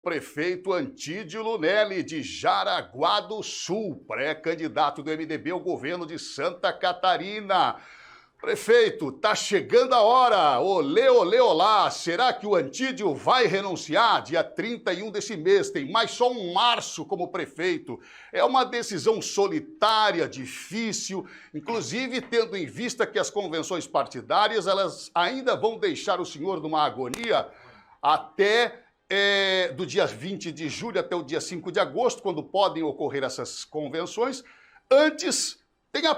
Prefeito Antídio Lunelli, de Jaraguá do Sul, pré-candidato do MDB ao governo de Santa Catarina. Prefeito, tá chegando a hora. Olê, olê, olá. Será que o Antídio vai renunciar? Dia 31 desse mês, tem mais só um março como prefeito. É uma decisão solitária, difícil, inclusive tendo em vista que as convenções partidárias, elas ainda vão deixar o senhor numa agonia até do dia 20 de julho até o dia 5 de agosto, quando podem ocorrer essas convenções. Antes, tem a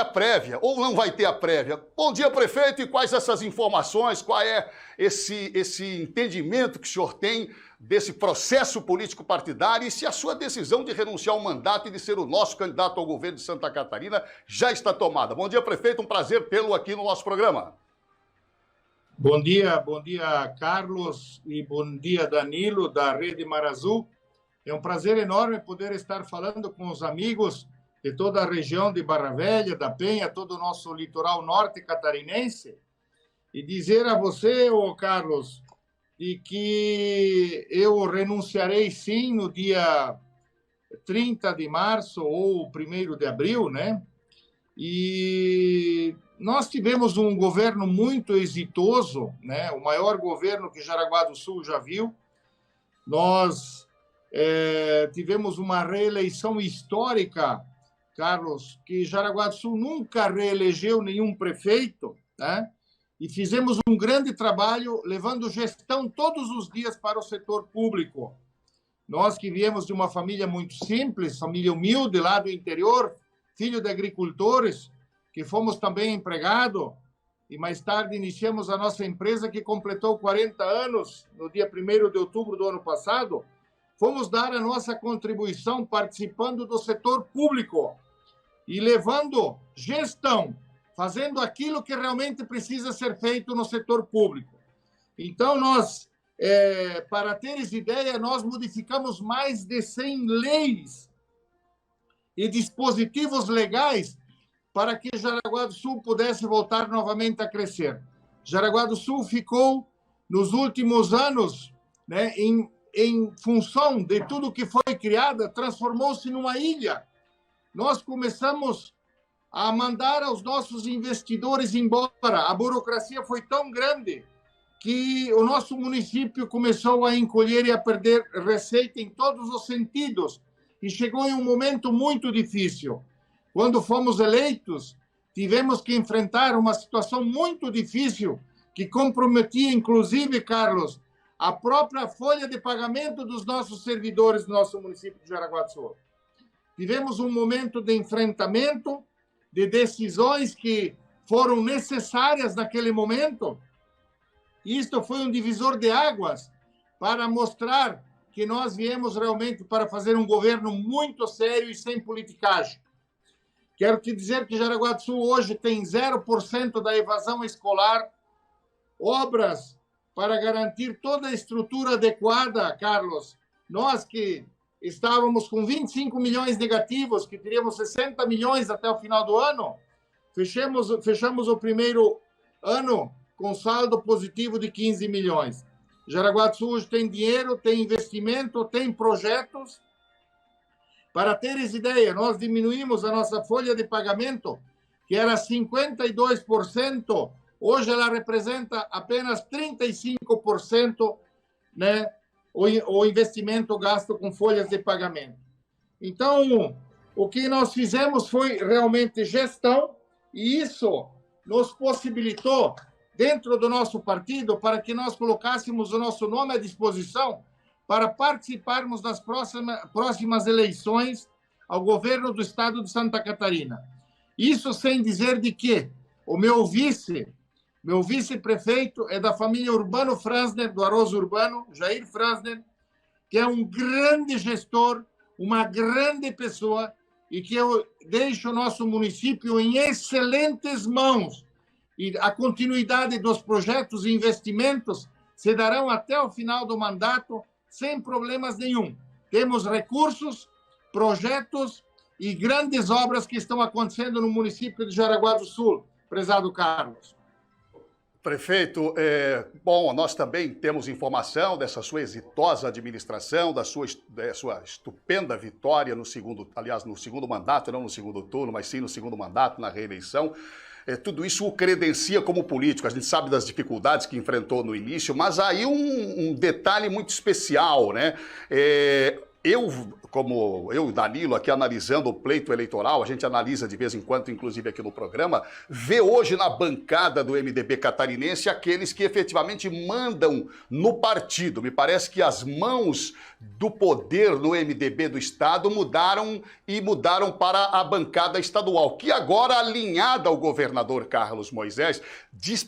prévia, ou não vai ter a prévia. Bom dia, prefeito, e quais essas informações, qual é esse entendimento que o senhor tem desse processo político partidário e se a sua decisão de renunciar ao mandato e de ser o nosso candidato ao governo de Santa Catarina já está tomada. Bom dia, prefeito, um prazer tê-lo aqui no nosso programa. Bom dia, Carlos, e bom dia, Danilo, da Rede Mar Azul. É um prazer enorme poder estar falando com os amigos de toda a região de Barra Velha, da Penha, todo o nosso litoral norte catarinense, e dizer a você, Carlos, de que eu renunciarei sim no dia 30 de março ou 1º de abril, né? E nós tivemos um governo muito exitoso, né? O maior governo que Jaraguá do Sul já viu. Nós tivemos uma reeleição histórica, Carlos, que Jaraguá do Sul nunca reelegeu nenhum prefeito, né? E fizemos um grande trabalho levando gestão todos os dias para o setor público. Nós que viemos de uma família muito simples, família humilde lá do interior, filho de agricultores, que fomos também empregados, e mais tarde iniciamos a nossa empresa que completou 40 anos, no dia 1º de outubro do ano passado. Fomos dar a nossa contribuição participando do setor público e levando gestão, fazendo aquilo que realmente precisa ser feito no setor público. Então, nós, para teres ideia, nós modificamos mais de 100 leis e dispositivos legais para que Jaraguá do Sul pudesse voltar novamente a crescer. Jaraguá do Sul ficou, nos últimos anos, né, em função de tudo que foi criado, transformou-se numa ilha. Nós começamos a mandar os nossos investidores embora. A burocracia foi tão grande que o nosso município começou a encolher e a perder receita em todos os sentidos. E chegou em um momento muito difícil. Quando fomos eleitos, tivemos que enfrentar uma situação muito difícil que comprometia, inclusive, Carlos, a própria folha de pagamento dos nossos servidores do nosso município de Jaraguá do Sul. Tivemos um momento de enfrentamento, de decisões que foram necessárias naquele momento. Isto foi um divisor de águas para mostrar que nós viemos realmente para fazer um governo muito sério e sem politicagem. Quero te dizer que Jaraguá do Sul hoje tem 0% da evasão escolar, obras para garantir toda a estrutura adequada, Carlos. Nós que estávamos com 25 milhões negativos, que teríamos 60 milhões até o final do ano, fechamos o primeiro ano com saldo positivo de 15 milhões. Jaraguá do Sul hoje tem dinheiro, tem investimento, tem projetos. Para teres ideia, nós diminuímos a nossa folha de pagamento, que era 52%, hoje ela representa apenas 35%, né, o investimento gasto com folhas de pagamento. Então, o que nós fizemos foi realmente gestão, e isso nos possibilitou, dentro do nosso partido, para que nós colocássemos o nosso nome à disposição para participarmos das próximas eleições ao governo do estado de Santa Catarina. Isso sem dizer de que o meu vice-prefeito é da família Urbano Franzner, do Arroz Urbano, Jair Franzner, que é um grande gestor, uma grande pessoa, e que eu deixo o nosso município em excelentes mãos. E a continuidade dos projetos e investimentos se darão até o final do mandato, sem problemas nenhum. Temos recursos, projetos e grandes obras que estão acontecendo no município de Jaraguá do Sul, prezado Carlos. Prefeito, bom, nós também temos informação dessa sua exitosa administração, da sua estupenda vitória no segundo, aliás, no segundo mandato, não no segundo turno, mas sim no segundo mandato, na reeleição. Tudo isso o credencia como político. A gente sabe das dificuldades que enfrentou no início, mas aí um detalhe muito especial, né? Como eu e o Danilo aqui analisando o pleito eleitoral, a gente analisa de vez em quando, inclusive aqui no programa, vê hoje na bancada do MDB catarinense aqueles que efetivamente mandam no partido. Me parece que as mãos do poder no MDB do Estado mudaram para a bancada estadual, que agora, alinhada ao governador Carlos Moisés,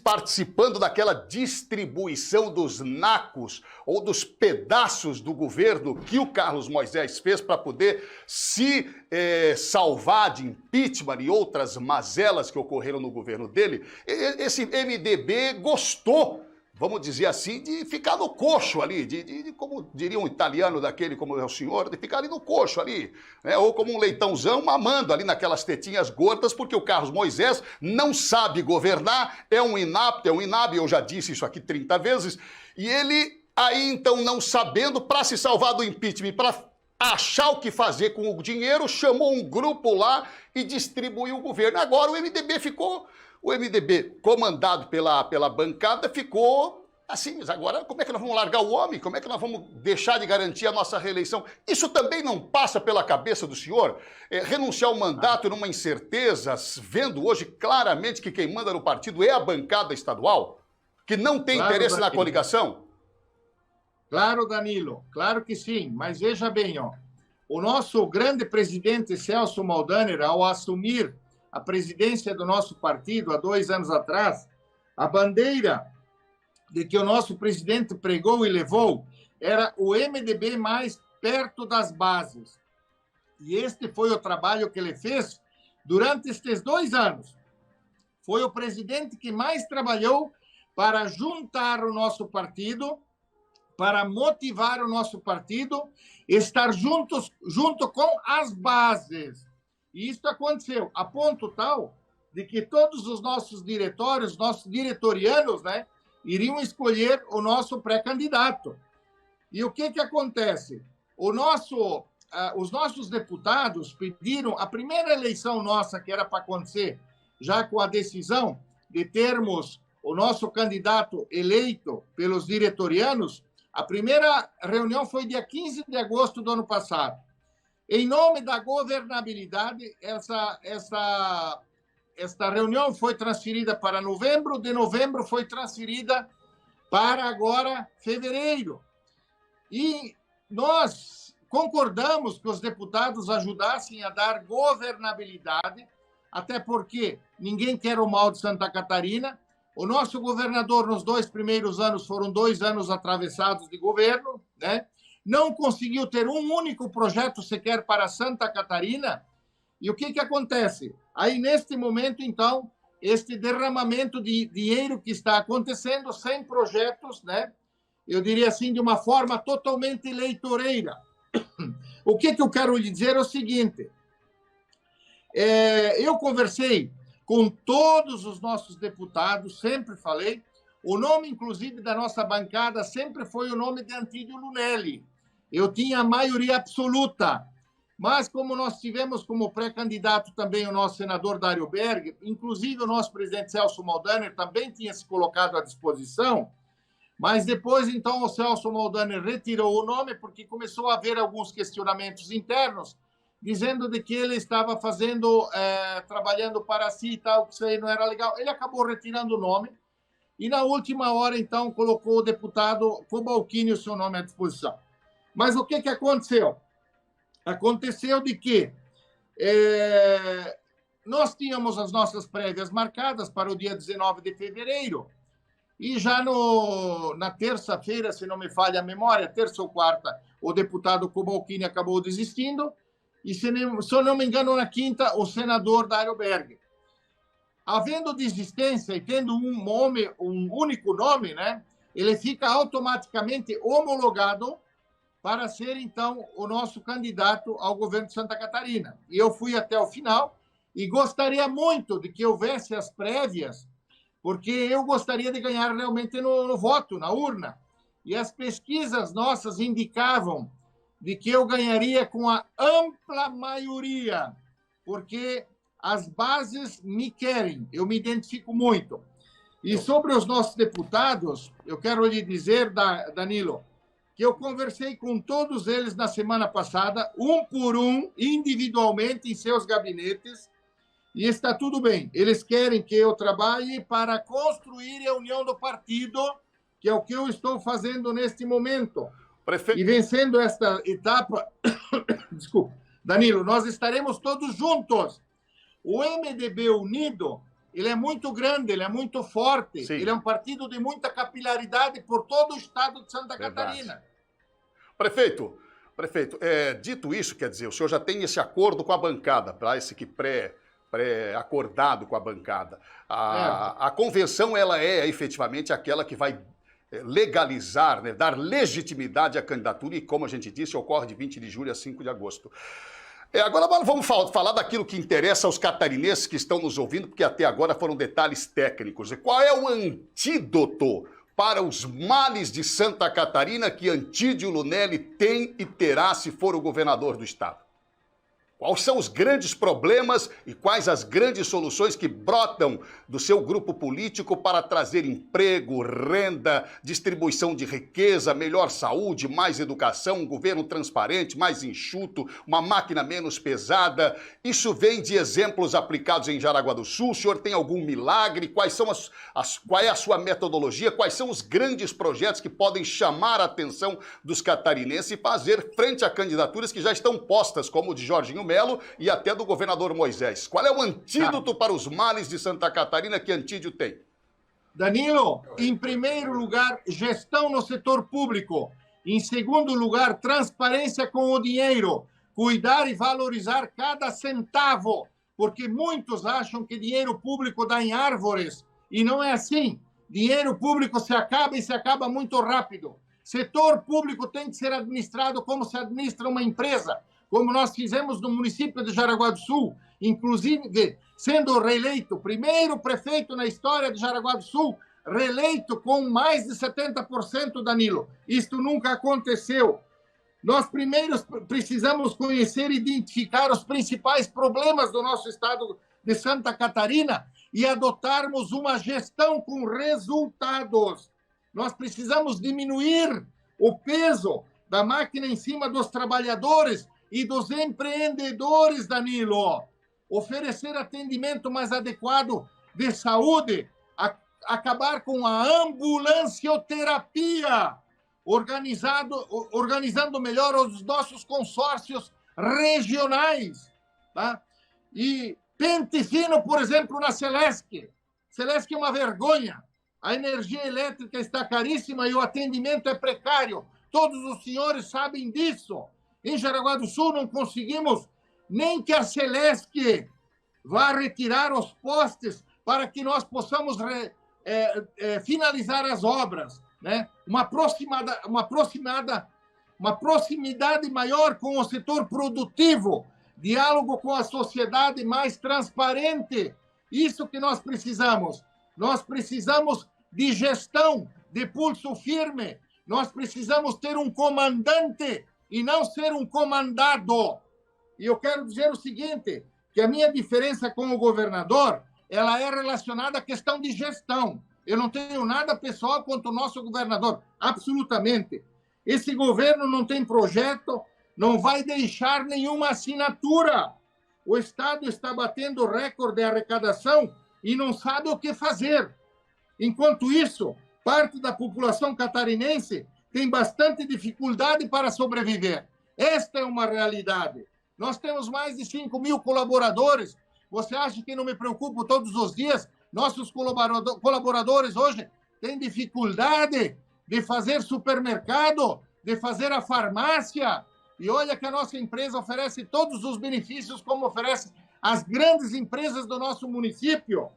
participando daquela distribuição dos nacos ou dos pedaços do governo que o Carlos Moisés fez para poder se salvar de impeachment e outras mazelas que ocorreram no governo dele. Esse MDB gostou, vamos dizer assim, de ficar no coxo ali, de como diria um italiano daquele, como é o senhor, de ficar ali no coxo ali, né? Ou como um leitãozão mamando ali naquelas tetinhas gordas, porque o Carlos Moisés não sabe governar, é um inapto, eu já disse isso aqui 30 vezes, e ele aí então não sabendo, para se salvar do impeachment, para achar o que fazer com o dinheiro, chamou um grupo lá e distribuiu o governo. Agora o MDB comandado pela bancada ficou assim, mas agora como é que nós vamos largar o homem? Como é que nós vamos deixar de garantir a nossa reeleição? Isso também não passa pela cabeça do senhor? Renunciar ao mandato numa incerteza, vendo hoje claramente que quem manda no partido é a bancada estadual, que não tem interesse na coligação? Claro, Danilo, claro que sim, mas veja bem, ó, o nosso grande presidente Celso Maldaner, ao assumir a presidência do nosso partido há 2 anos atrás, a bandeira de que o nosso presidente pregou e levou era o MDB mais perto das bases. E este foi o trabalho que ele fez durante estes 2 anos. Foi o presidente que mais trabalhou para juntar o nosso partido, para motivar o nosso partido, estar junto com as bases. E isso aconteceu a ponto tal de que todos os nossos diretórios, nossos diretorianos, né, iriam escolher o nosso pré-candidato. E o que acontece? Os nossos deputados pediram, a primeira eleição nossa, que era para acontecer, já com a decisão de termos o nosso candidato eleito pelos diretorianos, a primeira reunião foi dia 15 de agosto do ano passado. Em nome da governabilidade, esta reunião foi transferida para novembro, de novembro foi transferida para agora fevereiro. E nós concordamos que os deputados ajudassem a dar governabilidade, até porque ninguém quer o mal de Santa Catarina. O nosso governador, nos 2 primeiros anos, foram 2 anos atravessados de governo, né? Não conseguiu ter um único projeto sequer para Santa Catarina. E o que acontece? Aí, neste momento, então, este derramamento de dinheiro que está acontecendo, sem projetos, né? Eu diria assim, de uma forma totalmente eleitoreira. O que eu quero lhe dizer é o seguinte. Eu conversei com todos os nossos deputados, sempre falei, o nome, inclusive, da nossa bancada sempre foi o nome de Antídio Lunelli. Eu tinha a maioria absoluta, mas como nós tivemos como pré-candidato também o nosso senador Dário Berg, inclusive o nosso presidente Celso Maldaner também tinha se colocado à disposição, mas depois, então, o Celso Maldaner retirou o nome porque começou a haver alguns questionamentos internos, dizendo de que ele estava trabalhando para si e tal, que isso aí não era legal. Ele acabou retirando o nome e, na última hora, então, colocou o deputado Cobalcini o seu nome à disposição. Mas o que aconteceu? Aconteceu de que nós tínhamos as nossas prévias marcadas para o dia 19 de fevereiro e já na terça-feira, se não me falha a memória, terça ou quarta, o deputado Cobalcini acabou desistindo. E, se eu não me engano, na quinta, o senador Dário Berg. Havendo desistência e tendo um único nome, né, ele fica automaticamente homologado para ser, então, o nosso candidato ao governo de Santa Catarina. E eu fui até o final e gostaria muito de que houvesse as prévias porque eu gostaria de ganhar realmente no voto, na urna. E as pesquisas nossas indicavam de que eu ganharia com a ampla maioria, porque as bases me querem, eu me identifico muito. E sobre os nossos deputados, eu quero lhe dizer, Danilo, que eu conversei com todos eles na semana passada, um por um, individualmente, em seus gabinetes, e está tudo bem. Eles querem que eu trabalhe para construir a união do partido, que é o que eu estou fazendo neste momento. Prefeito... E vencendo esta etapa, desculpa, Danilo, nós estaremos todos juntos. O MDB unido, ele é muito grande, ele é muito forte, Sim. Ele é um partido de muita capilaridade por todo o estado de Santa Catarina. Prefeito, dito isso, quer dizer, o senhor já tem esse acordo com a bancada, para esse que pré-acordado com a bancada. A convenção, ela é efetivamente aquela que vai legalizar, né, dar legitimidade à candidatura e, como a gente disse, ocorre de 20 de julho a 5 de agosto. Agora vamos falar daquilo que interessa aos catarinenses que estão nos ouvindo, porque até agora foram detalhes técnicos. Qual é o antídoto para os males de Santa Catarina que Antídio Lunelli tem e terá se for o governador do estado? Quais são os grandes problemas e quais as grandes soluções que brotam do seu grupo político para trazer emprego, renda, distribuição de riqueza, melhor saúde, mais educação, um governo transparente, mais enxuto, uma máquina menos pesada? Isso vem de exemplos aplicados em Jaraguá do Sul. O senhor tem algum milagre? Qual é a sua metodologia? Quais são os grandes projetos que podem chamar a atenção dos catarinenses e fazer frente a candidaturas que já estão postas, como o de Jorginho Melo e até do governador Moisés? Qual é o antídoto para os males de Santa Catarina que Antídio tem? Danilo, em primeiro lugar, gestão no setor público. Em segundo lugar, transparência com o dinheiro. Cuidar e valorizar cada centavo, porque muitos acham que dinheiro público dá em árvores, e não é assim. Dinheiro público se acaba e se acaba muito rápido. Setor público tem que ser administrado como se administra uma empresa, como nós fizemos no município de Jaraguá do Sul, inclusive sendo reeleito, primeiro prefeito na história de Jaraguá do Sul, reeleito com mais de 70%, Danilo. Isto nunca aconteceu. Nós primeiro precisamos conhecer e identificar os principais problemas do nosso estado de Santa Catarina e adotarmos uma gestão com resultados. Nós precisamos diminuir o peso da máquina em cima dos trabalhadores e dos empreendedores, Danilo. Oferecer atendimento mais adequado de saúde, acabar com a ambulancioterapia, organizando melhor os nossos consórcios regionais, tá? E pente fino, por exemplo, na Celesc. Celesc é uma vergonha. A energia elétrica está caríssima e o atendimento é precário. Todos os senhores sabem disso. Em Jaraguá do Sul não conseguimos nem que a Celesc vá retirar os postes para que nós possamos finalizar as obras, né? Uma proximidade maior com o setor produtivo, diálogo com a sociedade mais transparente. Isso que nós precisamos. Nós precisamos de gestão, de pulso firme. Nós precisamos ter um comandante e não ser um comandado. E eu quero dizer o seguinte, que a minha diferença com o governador, ela é relacionada à questão de gestão. Eu não tenho nada pessoal contra o nosso governador, absolutamente. Esse governo não tem projeto, não vai deixar nenhuma assinatura. O Estado está batendo recorde de arrecadação e não sabe o que fazer. Enquanto isso, parte da população catarinense tem bastante dificuldade para sobreviver. Esta é uma realidade. Nós temos mais de 5.000 colaboradores. Você acha que não me preocupo todos os dias? Nossos colaboradores hoje têm dificuldade de fazer supermercado, de fazer a farmácia. E olha que a nossa empresa oferece todos os benefícios como oferece as grandes empresas do nosso município.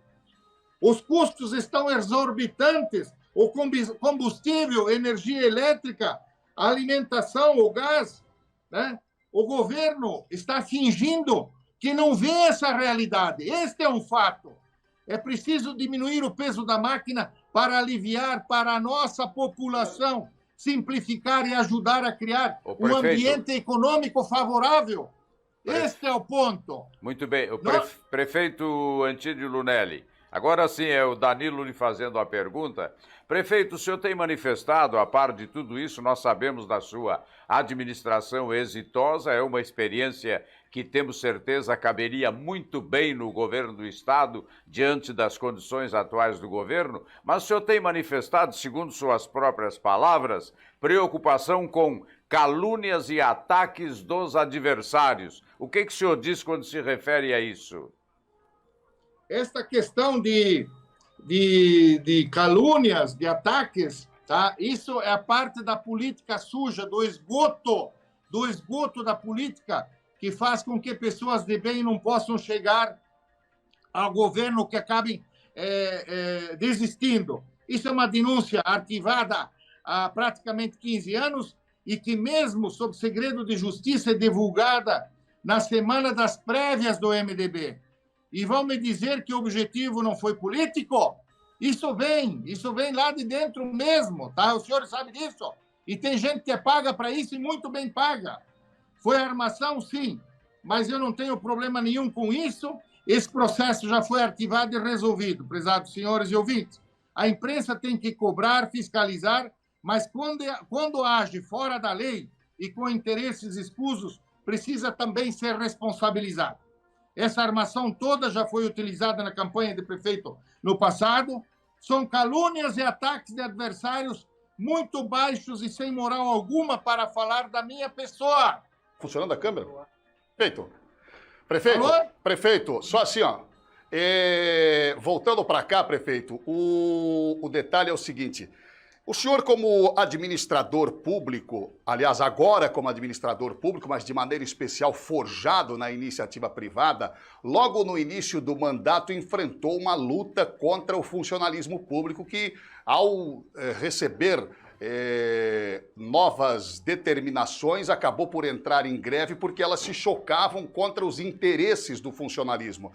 Os custos estão exorbitantes. O combustível, energia elétrica, alimentação, o gás, né? O governo está fingindo que não vê essa realidade. Este é um fato. É preciso diminuir o peso da máquina para aliviar para a nossa população, simplificar e ajudar a criar um ambiente econômico favorável. Este é o ponto. Muito bem. O prefeito Antídio Lunelli. Agora sim, é o Danilo lhe fazendo a pergunta. Prefeito, o senhor tem manifestado, a par de tudo isso, nós sabemos da sua administração exitosa, é uma experiência que temos certeza caberia muito bem no governo do Estado, diante das condições atuais do governo, mas o senhor tem manifestado, segundo suas próprias palavras, preocupação com calúnias e ataques dos adversários. O que o senhor diz quando se refere a isso? Esta questão de calúnias, de ataques, tá? Isso é a parte da política suja, do esgoto da política, que faz com que pessoas de bem não possam chegar ao governo, que acabem desistindo. Isso é uma denúncia arquivada há praticamente 15 anos e que, mesmo sob segredo de justiça, é divulgada na semana das prévias do MDB. E vão me dizer que o objetivo não foi político? Isso vem lá de dentro mesmo, tá? O senhor sabe disso. E tem gente que é paga para isso e muito bem paga. Foi armação, sim, mas eu não tenho problema nenhum com isso. Esse processo já foi arquivado e resolvido, prezados senhores e ouvintes. A imprensa tem que cobrar, fiscalizar, mas quando age fora da lei e com interesses escusos, precisa também ser responsabilizado. Essa armação toda já foi utilizada na campanha de prefeito no passado. São calúnias e ataques de adversários muito baixos e sem moral alguma para falar da minha pessoa. Funcionando a câmera? Prefeito. Alô? Prefeito, só assim, ó. Voltando para cá, prefeito, o detalhe é o seguinte. O senhor, como administrador público, aliás, agora como administrador público, mas de maneira especial forjado na iniciativa privada, logo no início do mandato enfrentou uma luta contra o funcionalismo público que, ao receber novas determinações, acabou por entrar em greve porque elas se chocavam contra os interesses do funcionalismo.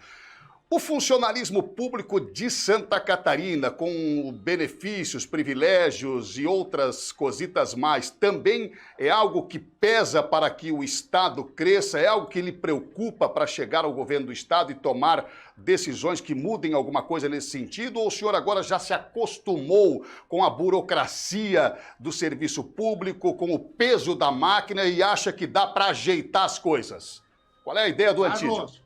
O funcionalismo público de Santa Catarina, com benefícios, privilégios e outras cositas mais, também é algo que pesa para que o Estado cresça? É algo que lhe preocupa para chegar ao governo do Estado e tomar decisões que mudem alguma coisa nesse sentido? Ou o senhor agora já se acostumou com a burocracia do serviço público, com o peso da máquina e acha que dá para ajeitar as coisas? Qual é a ideia do Antídio?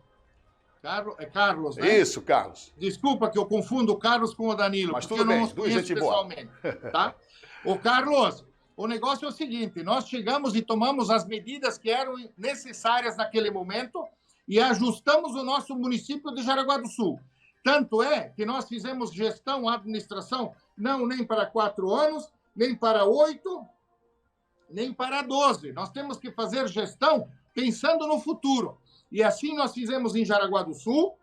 Carlos, né? Isso, Carlos. Desculpa que eu confundo o Carlos com o Danilo, mas porque tudo eu não bem, os conheço pessoalmente, tá? Ô, Carlos, o negócio é o seguinte, nós chegamos e tomamos as medidas que eram necessárias naquele momento e ajustamos o nosso município de Jaraguá do Sul. Tanto é que nós fizemos gestão, administração, não nem para 4 anos, nem para 8, nem para 12. Nós temos que fazer gestão pensando no futuro. E assim nós fizemos em Jaraguá do Sul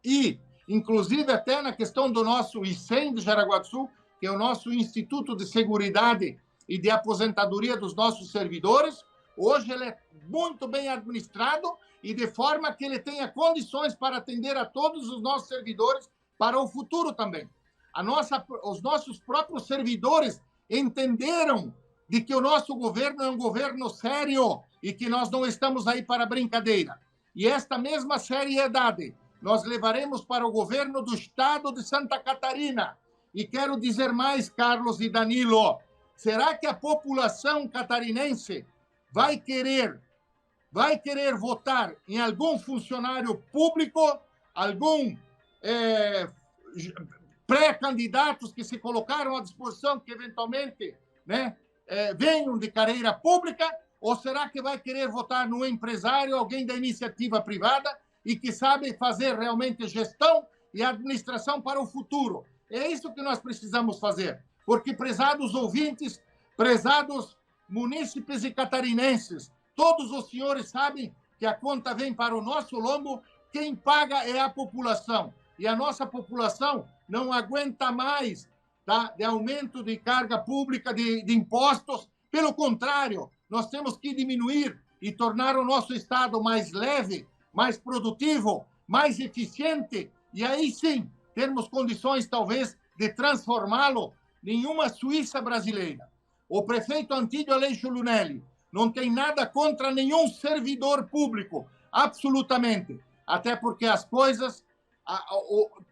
e, inclusive, até na questão do nosso ICEM de Jaraguá do Sul, que é o nosso Instituto de Seguridade e de Aposentadoria dos nossos servidores. Hoje ele é muito bem administrado e de forma que ele tenha condições para atender a todos os nossos servidores para o futuro também. Os nossos próprios servidores entenderam de que o nosso governo é um governo sério e que nós não estamos aí para brincadeira. E esta mesma seriedade nós levaremos para o governo do Estado de Santa Catarina. E quero dizer mais, Carlos e Danilo, será que a população catarinense vai querer votar em algum funcionário público, algum pré-candidatos que se colocaram à disposição, que eventualmente venham de carreira pública, ou será que vai querer votar no empresário, alguém da iniciativa privada e que sabe fazer realmente gestão e administração para o futuro? É isso que nós precisamos fazer, porque, prezados ouvintes, prezados munícipes e catarinenses, todos os senhores sabem que a conta vem para o nosso lombo, quem paga é a população. E a nossa população não aguenta mais de aumento de carga pública, de impostos. Pelo contrário, nós temos que diminuir e tornar o nosso Estado mais leve, mais produtivo, mais eficiente. E aí sim, termos condições, talvez, de transformá-lo em uma Suíça brasileira. O prefeito Antídio Aleixo Lunelli não tem nada contra nenhum servidor público, absolutamente. Até porque as coisas,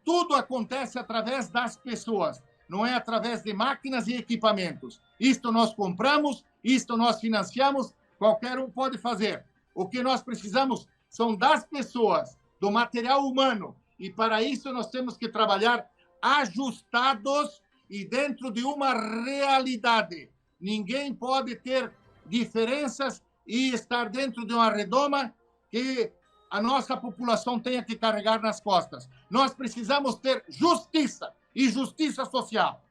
tudo acontece através das pessoas, não é através de máquinas e equipamentos. Isto nós compramos, isto nós financiamos, qualquer um pode fazer. O que nós precisamos são das pessoas, do material humano. E para isso nós temos que trabalhar ajustados e dentro de uma realidade. Ninguém pode ter diferenças e estar dentro de uma redoma que a nossa população tenha que carregar nas costas. Nós precisamos ter justiça e justiça social.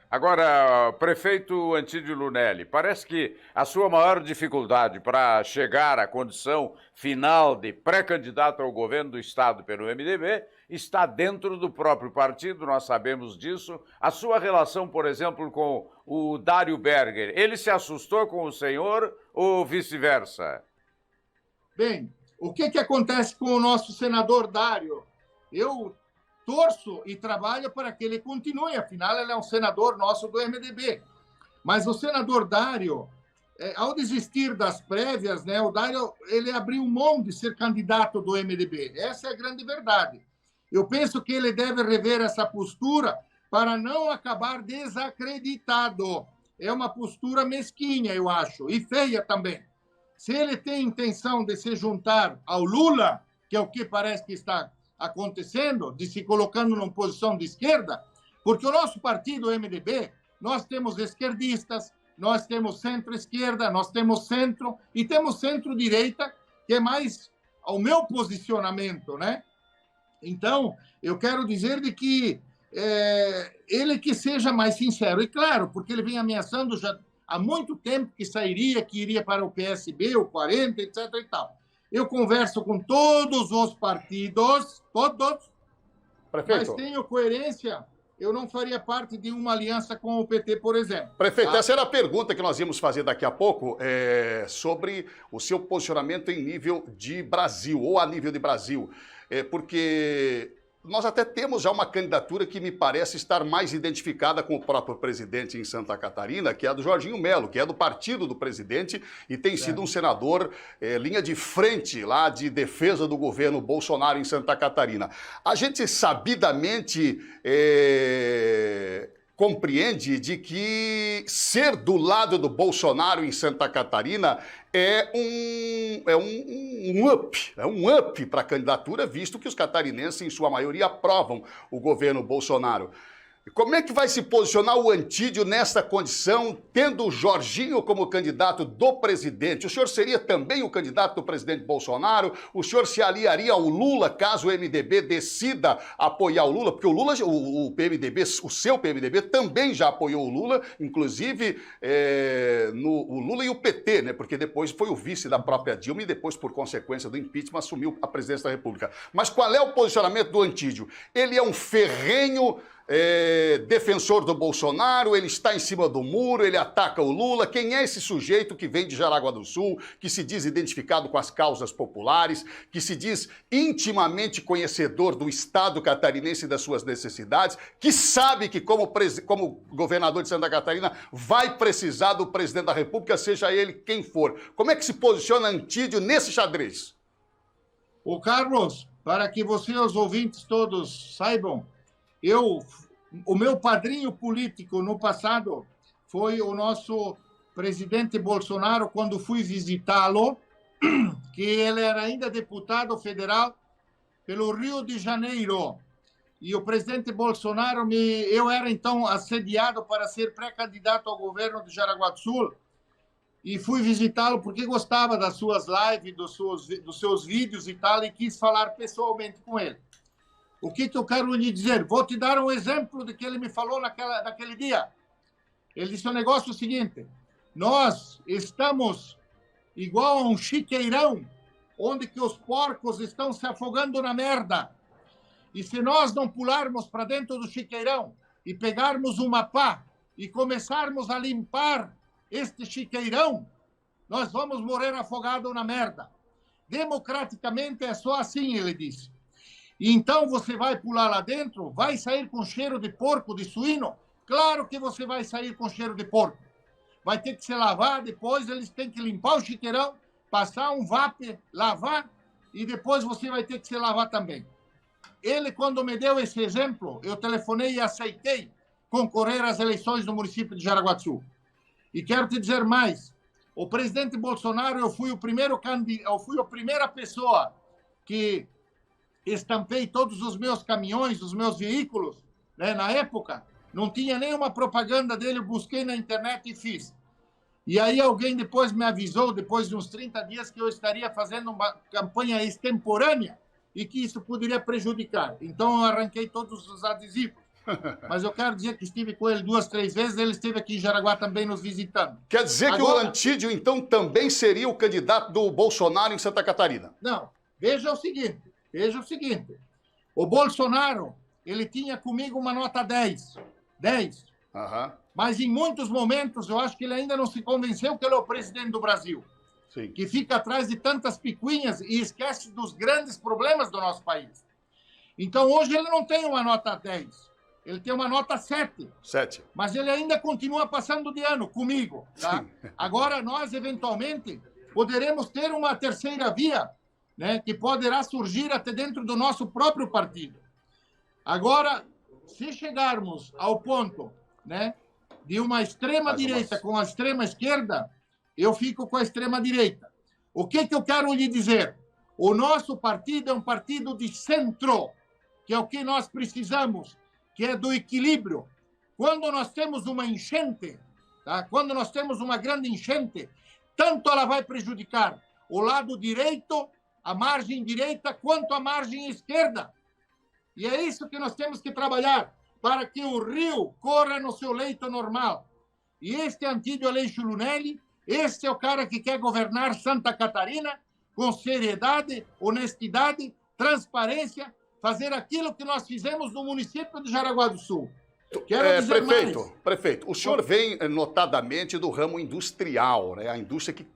Agora, prefeito Antídio Lunelli, parece que a sua maior dificuldade para chegar à condição final de pré-candidato ao governo do Estado pelo MDB está dentro do próprio partido, nós sabemos disso. A sua relação, por exemplo, com o Dário Berger, ele se assustou com o senhor ou vice-versa? Bem, o que acontece com o nosso senador Dário? Eu torço e trabalho para que ele continue, afinal ele é um senador nosso do MDB. Mas o senador Dário, ao desistir das prévias, né, o Dário ele abriu mão de ser candidato do MDB. Essa é a grande verdade. Eu penso que ele deve rever essa postura para não acabar desacreditado. É uma postura mesquinha, eu acho, e feia também. Se ele tem intenção de se juntar ao Lula, que é o que parece que está acontecendo, de se colocando numa posição de esquerda, porque o nosso partido, o MDB, nós temos esquerdistas, nós temos centro-esquerda, nós temos centro e temos centro-direita, que é mais ao meu posicionamento, né? Então, eu quero dizer de que ele que seja mais sincero. E claro, porque ele vem ameaçando já há muito tempo que sairia, que iria para o PSB, o 40, etc. e tal. Eu converso com todos os partidos, todos, Prefeito. mas tenho coerência. Eu não faria parte de uma aliança com o PT, por exemplo. Prefeito, essa era a pergunta que nós íamos fazer daqui a pouco, sobre o seu posicionamento em nível de Brasil, ou a nível de Brasil. Porque nós até temos já uma candidatura que me parece estar mais identificada com o próprio presidente em Santa Catarina, que é a do Jorginho Melo, que é do partido do presidente e tem sido um senador linha de frente lá de defesa do governo Bolsonaro em Santa Catarina. A gente sabidamente compreende de que ser do lado do Bolsonaro em Santa Catarina é um up para a candidatura, visto que os catarinenses, em sua maioria, aprovam o governo Bolsonaro. Como é que vai se posicionar o Antídio nessa condição, tendo o Jorginho como candidato do presidente? O senhor seria também o candidato do presidente Bolsonaro? O senhor se aliaria ao Lula, caso o MDB decida apoiar o Lula? Porque o Lula, o PMDB, o seu PMDB também já apoiou o Lula, inclusive o Lula e o PT, né? Porque depois foi o vice da própria Dilma e depois, por consequência do impeachment, assumiu a presidência da República. Mas qual é o posicionamento do Antídio? Ele é um ferrenho defensor do Bolsonaro, ele está em cima do muro, ele ataca o Lula. Quem é esse sujeito que vem de Jaraguá do Sul, que se diz identificado com as causas populares, que se diz intimamente conhecedor do Estado catarinense e das suas necessidades, que sabe que como governador de Santa Catarina vai precisar do presidente da República, seja ele quem for. Como é que se posiciona Antídio nesse xadrez? Ô Carlos, para que você e os ouvintes todos saibam, o meu padrinho político no passado foi o nosso presidente Bolsonaro, quando fui visitá-lo, que ele era ainda deputado federal pelo Rio de Janeiro. E o presidente Bolsonaro, eu era então assediado para ser pré-candidato ao governo de Jaraguá do Sul, e fui visitá-lo porque gostava das suas lives, dos seus vídeos e tal, e quis falar pessoalmente com ele. O que eu quero lhe dizer? Vou te dar um exemplo do que ele me falou naquele dia. Ele disse o negócio seguinte: nós estamos igual a um chiqueirão, onde que os porcos estão se afogando na merda. E se nós não pularmos para dentro do chiqueirão e pegarmos uma pá e começarmos a limpar este chiqueirão, nós vamos morrer afogados na merda. Democraticamente é só assim, ele disse. E então você vai pular lá dentro, vai sair com cheiro de porco, de suíno? Claro que você vai sair com cheiro de porco. Vai ter que se lavar, depois eles têm que limpar o chiqueirão, passar um vape, lavar, e depois você vai ter que se lavar também. Ele, quando me deu esse exemplo, eu telefonei e aceitei concorrer às eleições no município de Jaraguá do Sul. E quero te dizer mais, o presidente Bolsonaro, eu fui a primeira pessoa que estampei todos os meus caminhões, os meus veículos, né? Na época, não tinha nenhuma propaganda dele, eu busquei na internet e fiz. E aí alguém depois me avisou, depois de uns 30 dias, que eu estaria fazendo uma campanha extemporânea e que isso poderia prejudicar. Então eu arranquei todos os adesivos. Mas eu quero dizer que estive com ele 2, 3 vezes, ele esteve aqui em Jaraguá também nos visitando. Quer dizer que o Antídio, então, também seria o candidato do Bolsonaro em Santa Catarina? Não, veja o seguinte, o Bolsonaro, ele tinha comigo uma nota 10, mas em muitos momentos eu acho que ele ainda não se convenceu que ele é o presidente do Brasil. Sim. Que fica atrás de tantas picuinhas e esquece dos grandes problemas do nosso país. Então hoje ele não tem uma nota 10, ele tem uma nota 7. Mas ele ainda continua passando de ano comigo. Tá? Agora nós, eventualmente, poderemos ter uma terceira via, né, que poderá surgir até dentro do nosso próprio partido. Agora, se chegarmos ao ponto, né, de uma extrema-direita com a extrema-esquerda, eu fico com a extrema-direita. O que eu quero lhe dizer? O nosso partido é um partido de centro, que é o que nós precisamos, que é do equilíbrio. Quando nós temos uma enchente, tá? Quando nós temos uma grande enchente, tanto ela vai prejudicar o lado direito, a margem direita, quanto a margem esquerda. E é isso que nós temos que trabalhar, para que o rio corra no seu leito normal. E este Antídio Aleixo Lunelli, este é o cara que quer governar Santa Catarina com seriedade, honestidade, transparência, fazer aquilo que nós fizemos no município de Jaraguá do Sul. Quero dizer mais. Prefeito, o senhor vem notadamente do ramo industrial, né? A indústria que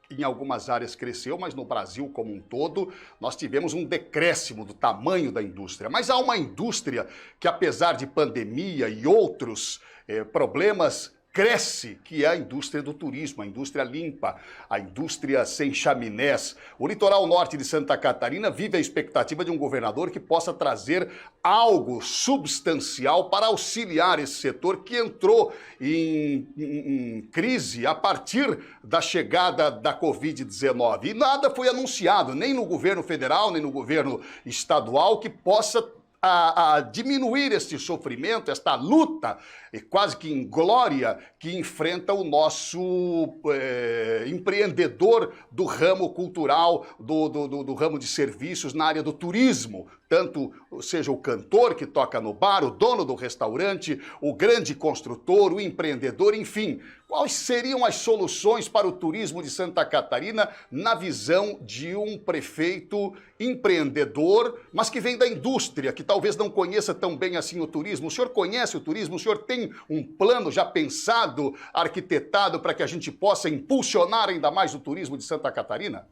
em algumas áreas cresceu, mas no Brasil como um todo, nós tivemos um decréscimo do tamanho da indústria. Mas há uma indústria que, apesar de pandemia e outros problemas, cresce, que é a indústria do turismo, a indústria limpa, a indústria sem chaminés. O litoral norte de Santa Catarina vive a expectativa de um governador que possa trazer algo substancial para auxiliar esse setor que entrou em crise a partir da chegada da Covid-19. E nada foi anunciado, nem no governo federal, nem no governo estadual, que possa a diminuir este sofrimento, esta luta, quase que inglória, que enfrenta o nosso empreendedor do ramo cultural, do ramo de serviços na área do turismo. Tanto seja o cantor que toca no bar, o dono do restaurante, o grande construtor, o empreendedor, enfim. Quais seriam as soluções para o turismo de Santa Catarina na visão de um prefeito empreendedor, mas que vem da indústria, que talvez não conheça tão bem assim o turismo? O senhor conhece o turismo? O senhor tem um plano já pensado, arquitetado, para que a gente possa impulsionar ainda mais o turismo de Santa Catarina?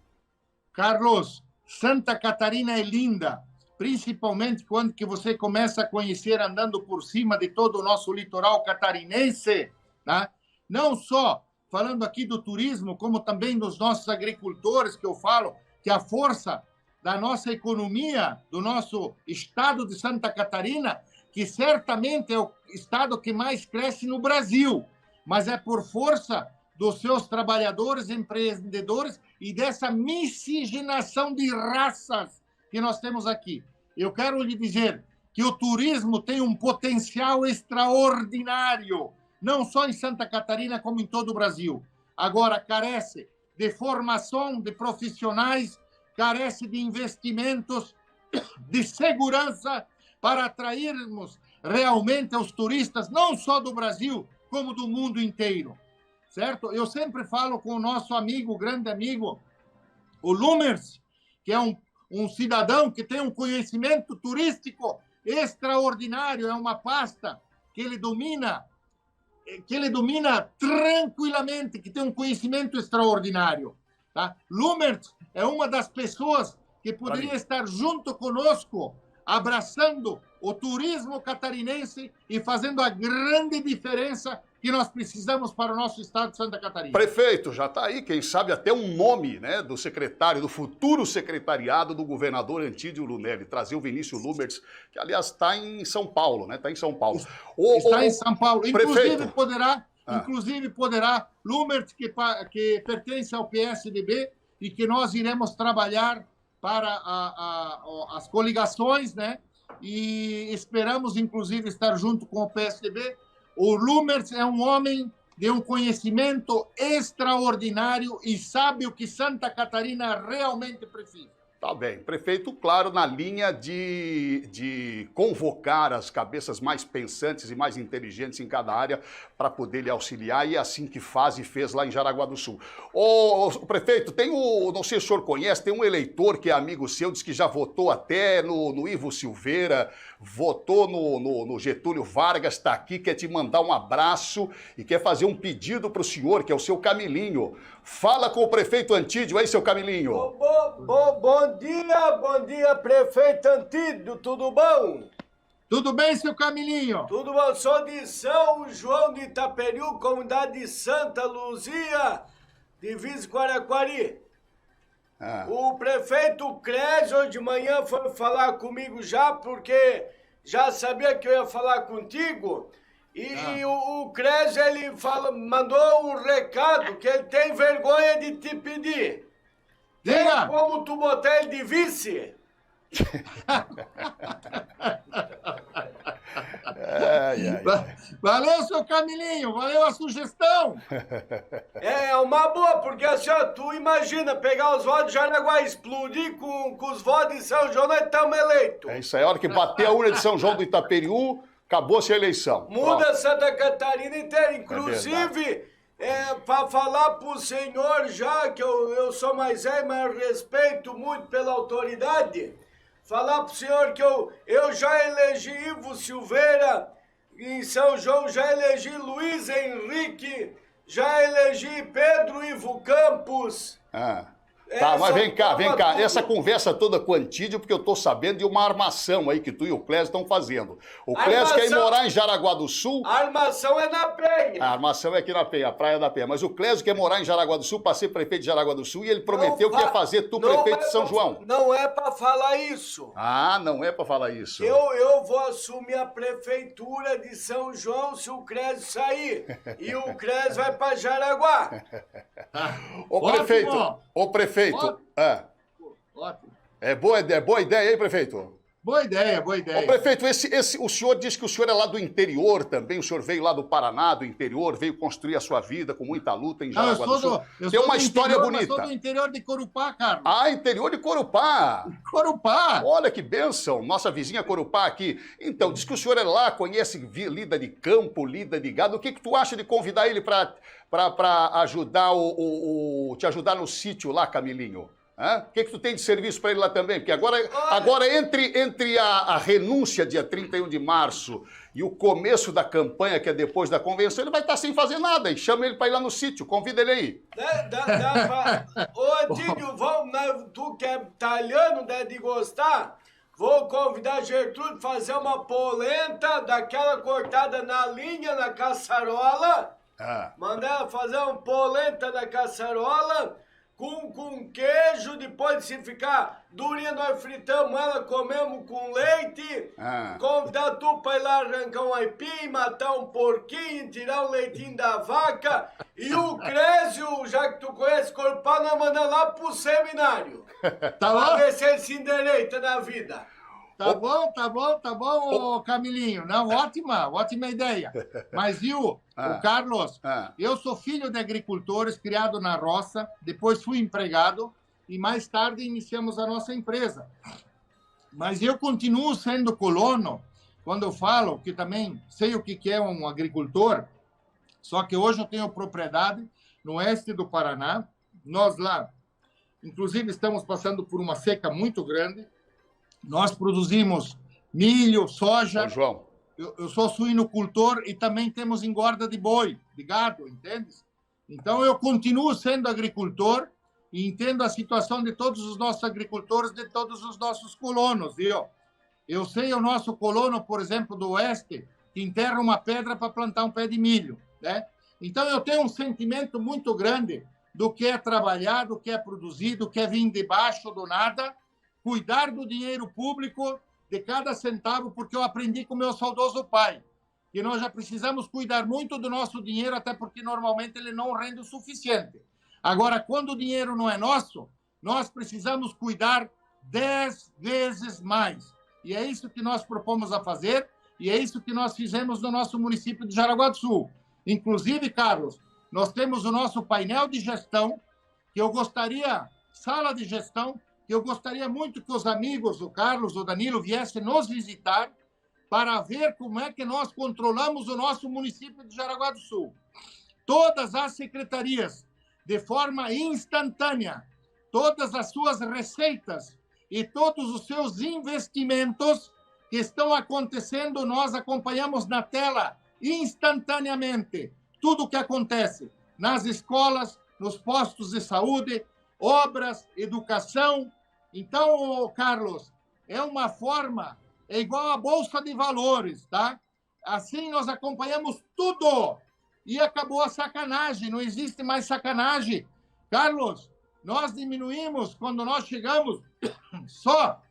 Carlos, Santa Catarina é linda, principalmente quando que você começa a conhecer andando por cima de todo o nosso litoral catarinense, né? Não só falando aqui do turismo, como também dos nossos agricultores, que eu falo que a força da nossa economia, do nosso estado de Santa Catarina, que certamente é o estado que mais cresce no Brasil, mas é por força dos seus trabalhadores, empreendedores e dessa miscigenação de raças que nós temos aqui. Eu quero lhe dizer que o turismo tem um potencial extraordinário, não só em Santa Catarina, como em todo o Brasil. Agora, carece de formação de profissionais, carece de investimentos, de segurança, para atrairmos realmente os turistas, não só do Brasil, como do mundo inteiro. Certo? Eu sempre falo com o nosso amigo, grande amigo, o Lumers, que é um cidadão que tem um conhecimento turístico extraordinário, é uma pasta que ele domina tranquilamente, que tem um conhecimento extraordinário. Tá? Lumers é uma das pessoas que poderia estar junto conosco, abraçando o turismo catarinense e fazendo a grande diferença que nós precisamos para o nosso estado de Santa Catarina. Prefeito, já está aí, quem sabe até um nome, né, do secretário, do futuro secretariado do governador Antídio Lunelli, trazer o Vinícius Lumertz, que aliás está em São Paulo, né? Está em São Paulo. Está em São Paulo. Inclusive prefeito. Inclusive poderá Lumertz, que pertence ao PSDB, e que nós iremos trabalhar para as coligações, né? E esperamos, inclusive, estar junto com o PSDB. O Lumertz é um homem de um conhecimento extraordinário e sabe o que Santa Catarina realmente precisa. Tá bem. Prefeito, claro, na linha de convocar as cabeças mais pensantes e mais inteligentes em cada área para poder lhe auxiliar, e é assim que faz e fez lá em Jaraguá do Sul. O prefeito, não sei se o senhor conhece, tem um eleitor que é amigo seu, diz que já votou até no Ivo Silveira, votou no Getúlio Vargas, está aqui, quer te mandar um abraço e quer fazer um pedido para o senhor, que é o seu Camilinho. Fala com o prefeito Antídio aí, seu Camilinho. Bom dia, prefeito Antídio, tudo bom? Tudo bem, seu Camilinho? Tudo bom, sou de São João de Itaperiú, comunidade de Santa Luzia, divisa com Araquari. O prefeito Clésio hoje de manhã foi falar comigo já, porque já sabia que eu ia falar contigo. E o Clésio, ele mandou um recado que ele tem vergonha de te pedir. Tem como tu botar ele de vice? Valeu, seu Camilinho, valeu a sugestão. É uma boa, porque assim, ó, tu imagina pegar os votos de Jaraguá e explodir com os votos de São João, nós estamos eleitos. É isso aí, a hora que bater a urna de São João do Itaperiú, acabou-se a eleição. Muda Santa Catarina inteira, inclusive, para falar pro senhor já, que eu sou mais velho, mas respeito muito pela autoridade, falar pro senhor que eu já elegi Ivo Silveira em São João, já elegi Luiz Henrique, já elegi Pedro Ivo Campos. Tá, mas vem cá. Essa conversa toda com o Antídio, porque eu tô sabendo de uma armação aí que tu e o Clésio estão fazendo. O Clésio quer ir morar em Jaraguá do Sul. A armação é na Penha. A armação é aqui na Penha, a Praia da Penha. Mas o Clésio quer morar em Jaraguá do Sul para ser prefeito de Jaraguá do Sul, e ele prometeu que ia fazer tu prefeito de São João. Não é para falar isso. Não é para falar isso. Eu vou assumir a prefeitura de São João se o Clésio sair. E o Clésio vai para Jaraguá. Ô prefeito. Ótimo. É boa ideia aí, prefeito? Boa ideia. Ô, prefeito, o senhor diz que o senhor é lá do interior também, o senhor veio lá do Paraná, do interior, veio construir a sua vida com muita luta em Jaraguá do Sul. Tem uma história bonita. Eu sou do interior de Corupá, Carlos. Interior de Corupá. Corupá. Olha que bênção, nossa vizinha Corupá aqui. Então, diz que o senhor é lá, conhece lida de campo, lida de gado. O que tu acha de convidar ele para ajudar te ajudar no sítio lá, Camilinho? O que tu tem de serviço para ele lá também? Porque agora entre a renúncia dia 31 de março e o começo da campanha, que é depois da convenção, ele vai estar sem fazer nada. E chama ele para ir lá no sítio, convida ele aí. Ô, Antídio, tu que é italiano, deve gostar. Vou convidar a Gertrude a fazer uma polenta daquela cortada na linha, na caçarola. Mandar ela fazer uma polenta na caçarola com queijo, depois de se ficar durinha, nós fritamos ela, comemos com leite. Convidar tu para ir lá arrancar um aipim, matar um porquinho, tirar um leitinho da vaca. E o Clésio, já que tu conhece Corupá, nós mandamos lá pro seminário. Pra ver se ele se endireita na vida. Tá bom, Camilinho. Não, ótima ideia. Mas, viu, o Carlos, eu sou filho de agricultores, criado na roça, depois fui empregado e mais tarde iniciamos a nossa empresa. Mas eu continuo sendo colono quando eu falo que também sei o que é um agricultor, só que hoje eu tenho propriedade no oeste do Paraná. Nós lá, inclusive, estamos passando por uma seca muito grande. Nós produzimos milho, soja. Ô, João. Eu sou suinocultor e também temos engorda de boi, de gado, entende? Então, eu continuo sendo agricultor e entendo a situação de todos os nossos agricultores, de todos os nossos colonos, viu? Eu sei o nosso colono, por exemplo, do Oeste, que enterra uma pedra para plantar um pé de milho, né? Então, eu tenho um sentimento muito grande do que é trabalhar, do que é produzido, do que é vir debaixo do nada, cuidar do dinheiro público, de cada centavo, porque eu aprendi com meu saudoso pai, que nós já precisamos cuidar muito do nosso dinheiro, até porque normalmente ele não rende o suficiente. Agora, quando o dinheiro não é nosso, nós precisamos cuidar 10 vezes mais. E é isso que nós propomos a fazer, e é isso que nós fizemos no nosso município de Jaraguá do Sul. Inclusive, Carlos, nós temos o nosso painel de gestão, que eu gostaria, sala de gestão, que eu gostaria muito que os amigos, o Carlos, o Danilo, viessem nos visitar para ver como é que nós controlamos o nosso município de Jaraguá do Sul. Todas as secretarias, de forma instantânea, todas as suas receitas e todos os seus investimentos que estão acontecendo, nós acompanhamos na tela instantaneamente tudo o que acontece nas escolas, nos postos de saúde, obras, educação. Então, Carlos, é uma forma, é igual a Bolsa de Valores, tá? Assim nós acompanhamos tudo. E acabou a sacanagem, não existe mais sacanagem. Carlos, nós diminuímos, quando nós chegamos, só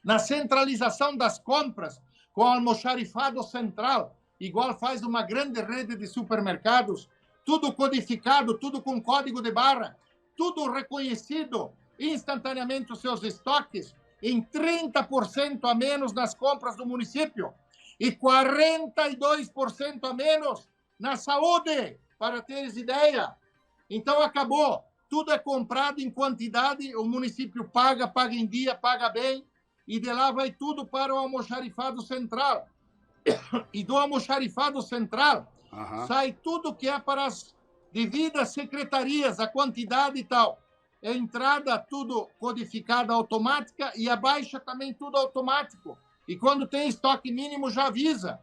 na centralização das compras, com o almoxarifado central, igual faz uma grande rede de supermercados, tudo codificado, tudo com código de barra, tudo reconhecido instantaneamente os seus estoques, em 30% a menos nas compras do município e 42% a menos na saúde, para teres ideia. Então, acabou. Tudo é comprado em quantidade, o município paga em dia, paga bem, e de lá vai tudo para o almoxarifado central. E do almoxarifado central sai tudo que é para as devidas secretarias, a quantidade e tal. A entrada, tudo codificada automática, e a baixa também tudo automático. E quando tem estoque mínimo, já avisa.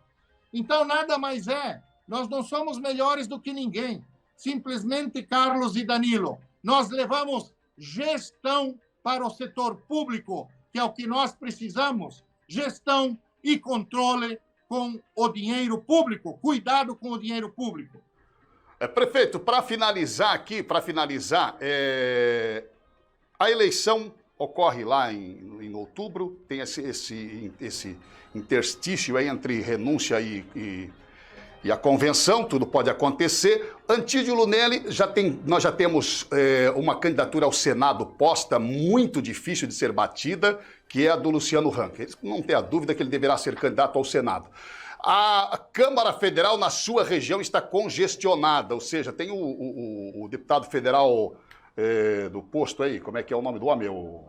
Então, nada mais é. Nós não somos melhores do que ninguém. Simplesmente, Carlos e Danilo, nós levamos gestão para o setor público, que é o que nós precisamos. Gestão e controle com o dinheiro público. Cuidado com o dinheiro público. Prefeito, para finalizar, a eleição ocorre lá em outubro, tem esse interstício aí entre renúncia e a convenção, tudo pode acontecer. Antídio Lunelli, nós já temos uma candidatura ao Senado posta, muito difícil de ser batida, que é a do Luciano Hang. Não tem a dúvida que ele deverá ser candidato ao Senado. A Câmara Federal, na sua região, está congestionada, ou seja, tem o deputado federal do posto aí, como é que é o nome do homem? O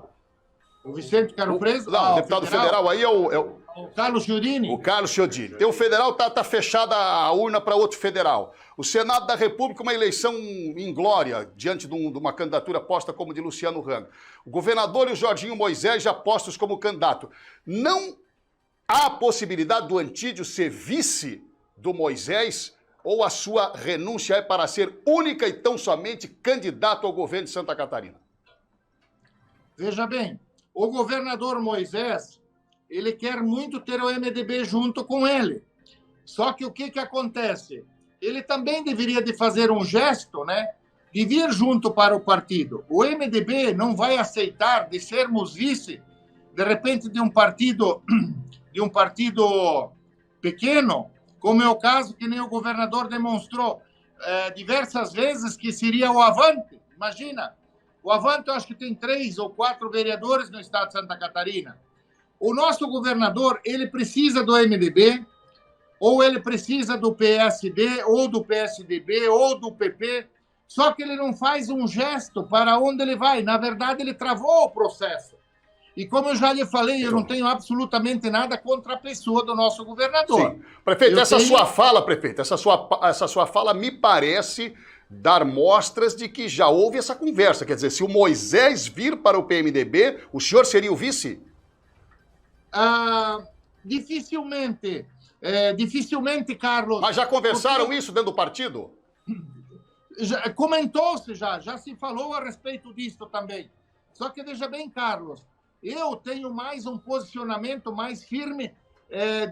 Vicente Caro Preso? Não, o deputado federal aí é o Carlos Chiodini. O Carlos Chiodini. Tem o federal, tá fechada a urna para outro federal. O Senado da República, uma eleição inglória, diante de uma candidatura posta como de Luciano Hang. O governador e o Jorginho Moisés já postos como candidato. Não há a possibilidade do Antídio ser vice do Moisés, ou a sua renúncia é para ser única e tão somente candidato ao governo de Santa Catarina? Veja bem, o governador Moisés, ele quer muito ter o MDB junto com ele. Só que o que acontece? Ele também deveria de fazer um gesto, né? De vir junto para o partido. O MDB não vai aceitar de sermos vice, de repente, de um partido pequeno, como é o caso que nem o governador demonstrou diversas vezes que seria o Avante. Imagina, o Avante eu acho que tem 3 ou 4 vereadores no estado de Santa Catarina. O nosso governador, ele precisa do MDB, ou ele precisa do PSD, ou do PSDB, ou do PP, só que ele não faz um gesto para onde ele vai. Na verdade, ele travou o processo. E como eu já lhe falei, eu não tenho absolutamente nada contra a pessoa do nosso governador. Sim. Prefeito, sua fala me parece dar mostras de que já houve essa conversa. Quer dizer, se o Moisés vir para o PMDB, o senhor seria o vice? Dificilmente, Carlos. Mas já conversaram isso dentro do partido? Comentou-se já se falou a respeito disso também. Só que veja bem, Carlos, eu tenho mais um posicionamento mais firme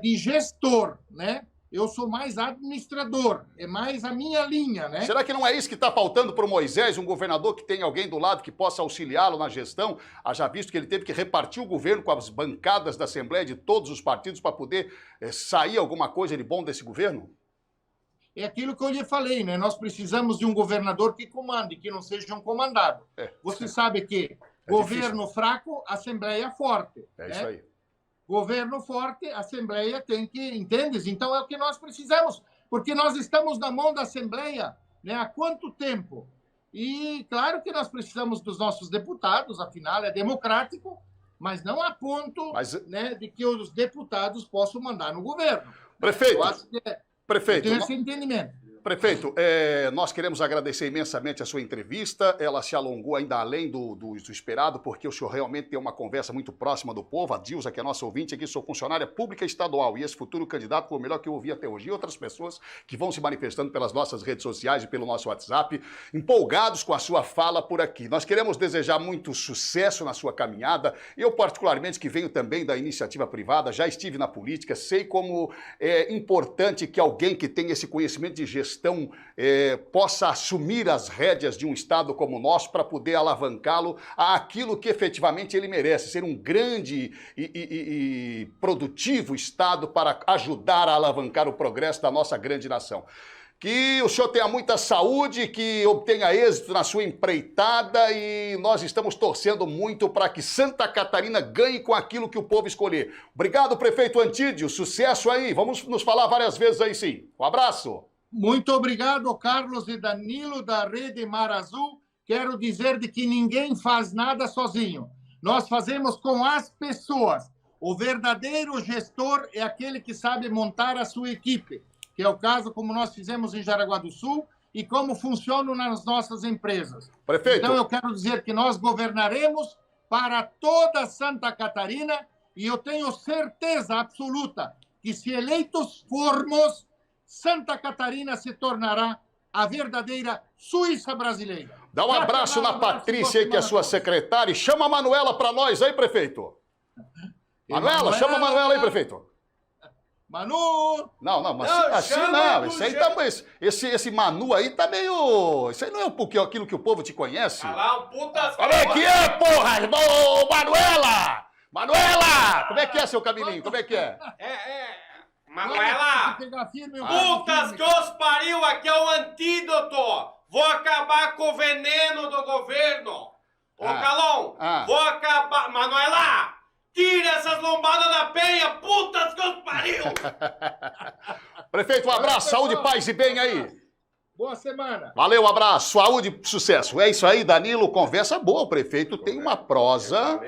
de gestor, né? Eu sou mais administrador, é mais a minha linha, né? Será que não é isso que está faltando para o Moisés, um governador que tem alguém do lado que possa auxiliá-lo na gestão? Haja visto que ele teve que repartir o governo com as bancadas da Assembleia de todos os partidos para poder sair alguma coisa de bom desse governo? É aquilo que eu lhe falei, né? Nós precisamos de um governador que comande, que não seja um comandado. Você sabe que governo fraco, Assembleia forte. É isso aí. Governo forte, Assembleia tem que... Entendes? Então é o que nós precisamos, porque nós estamos na mão da Assembleia, né? Há quanto tempo? E claro que nós precisamos dos nossos deputados, afinal é democrático, mas não a ponto né, de que os deputados possam mandar no governo. Prefeito, eu acho que prefeito, eu tenho esse entendimento. Prefeito, nós queremos agradecer imensamente a sua entrevista. Ela se alongou ainda além do esperado, porque o senhor realmente tem uma conversa muito próxima do povo. A Dilza, que é nossa ouvinte aqui, sou funcionária pública estadual e esse futuro candidato foi o melhor que eu ouvi até hoje. E outras pessoas que vão se manifestando pelas nossas redes sociais e pelo nosso WhatsApp, empolgados com a sua fala por aqui. Nós queremos desejar muito sucesso na sua caminhada. Eu, particularmente, que venho também da iniciativa privada, já estive na política, sei como é importante que alguém que tem esse conhecimento de gestão possa assumir as rédeas de um Estado como o nosso para poder alavancá-lo àquilo que efetivamente ele merece, ser um grande e produtivo Estado para ajudar a alavancar o progresso da nossa grande nação. Que o senhor tenha muita saúde, que obtenha êxito na sua empreitada e nós estamos torcendo muito para que Santa Catarina ganhe com aquilo que o povo escolher. Obrigado, prefeito Antídio, sucesso aí, vamos nos falar várias vezes aí sim. Um abraço. Muito obrigado, Carlos e Danilo, da Rede Mar Azul. Quero dizer de que ninguém faz nada sozinho. Nós fazemos com as pessoas. O verdadeiro gestor é aquele que sabe montar a sua equipe, que é o caso como nós fizemos em Jaraguá do Sul e como funcionam nas nossas empresas. Prefeito. Então, eu quero dizer que nós governaremos para toda Santa Catarina e eu tenho certeza absoluta que, se eleitos formos, Santa Catarina se tornará a verdadeira Suíça brasileira. Dá um abraço na Patrícia aí, que é sua secretária, e chama a Manuela para nós aí, prefeito. Manuela, chama a Manuela aí, prefeito. Manu! Não, mas assim não. Isso aí tá, esse Manu aí tá meio... Isso aí não é aquilo que o povo te conhece. Como é que é, porra? Ô, Manuela! Manuela! Como é que é, seu cabelinho? Como é que é? Manuela! Putas que os pariu, aqui é o antídoto! Vou acabar com o veneno do governo! Ô, Calão! Vou acabar... Manuela! Tira essas lombadas da penha! Putas que os pariu! Prefeito, um abraço, saúde, paz e bem aí! Boa semana! Valeu, um abraço, saúde, sucesso! É isso aí, Danilo, conversa boa, o prefeito tem uma prosa...